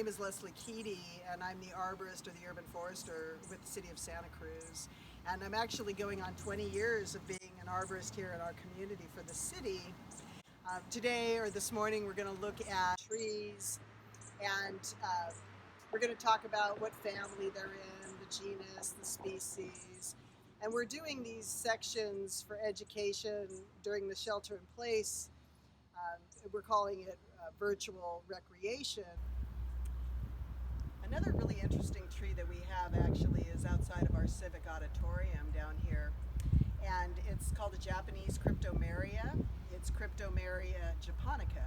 name is Leslie Keedy, and I'm the arborist or the urban forester with the city of Santa Cruz. And I'm actually going on 20 years of being an arborist here in our community for the city. Today or this morning we're going to look at trees, and we're going to talk about what family they're in, the genus, the species. And we're doing these sections for education during the shelter in place. We're calling it virtual recreation. Another really interesting tree that we have actually is outside of our civic auditorium down here, and it's called the Japanese Cryptomeria. It's Cryptomeria Japonica,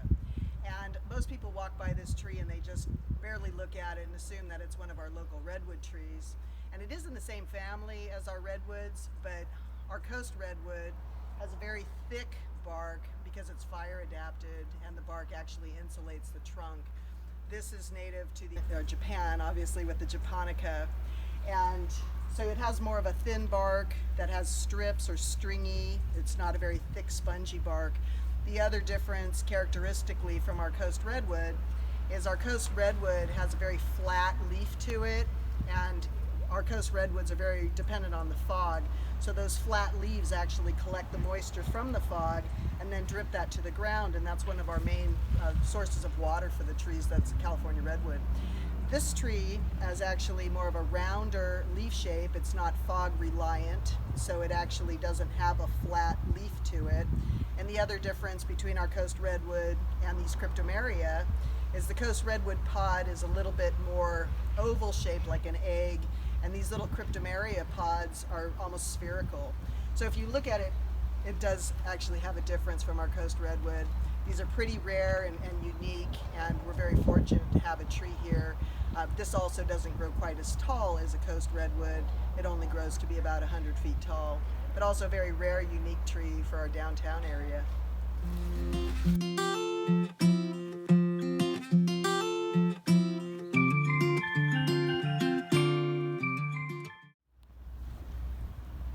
and most people walk by this tree and they just barely look at it and assume that it's one of our local redwood trees. And it is in the same family as our redwoods, but our coast redwood has a very thick bark because it's fire adapted, and the bark actually insulates the trunk. This is native to Japan, obviously, with the Japonica, and so it has more of a thin bark that has strips or stringy. It's not a very thick, spongy bark. The other difference characteristically from our coast redwood is our coast redwood has a very flat leaf to it, and our coast redwoods are very dependent on the fog. So those flat leaves actually collect the moisture from the fog and then drip that to the ground, and that's one of our main sources of water for the trees. That's a California redwood. This tree has actually more of a rounder leaf shape. It's not fog reliant, so it actually doesn't have a flat leaf to it. And the other difference between our coast redwood and these Cryptomeria is the coast redwood pod is a little bit more oval shaped, like an egg, and these little Cryptomeria pods are almost spherical. So if you look at it, it does actually have a difference from our coast redwood. These are pretty rare and unique, and we're very fortunate to have a tree here. This also doesn't grow quite as tall as a coast redwood. It only grows to be about 100 feet tall, but also a very rare, unique tree for our downtown area.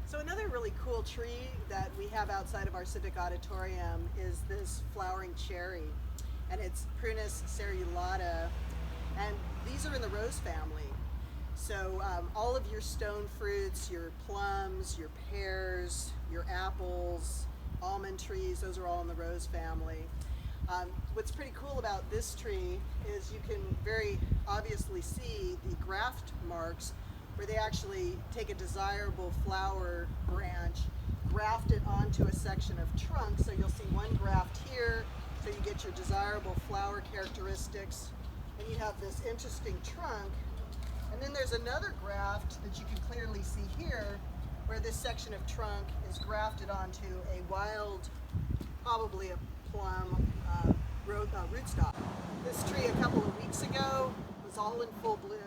So another really cool tree that we have outside of our civic auditorium is this flowering cherry, and it's Prunus cerulata, and these are in the rose family. So all of your stone fruits, your plums, your pears, your apples, almond trees, those are all in the rose family. What's pretty cool about this tree is you can very obviously see the graft marks where they actually take a desirable flower branch, graft it onto a section of trunk. So you'll see one graft here, so you get your desirable flower characteristics, and you have this interesting trunk. And then there's another graft that you can clearly see here, where this section of trunk is grafted onto a wild, probably a plum rootstock. This tree a couple of weeks ago was all in full bloom.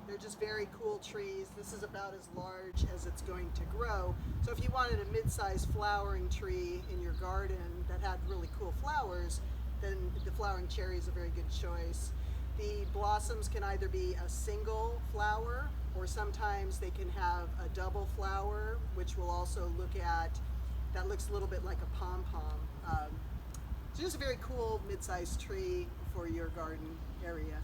They're just very cool trees. This is about as large as it's going to grow. So if you wanted a mid-sized flowering tree in your garden that had really cool flowers, then the flowering cherry is a very good choice. The blossoms can either be a single flower, or sometimes they can have a double flower, which we'll also look at. That looks a little bit like a pom-pom. So just a very cool mid-sized tree for your garden area.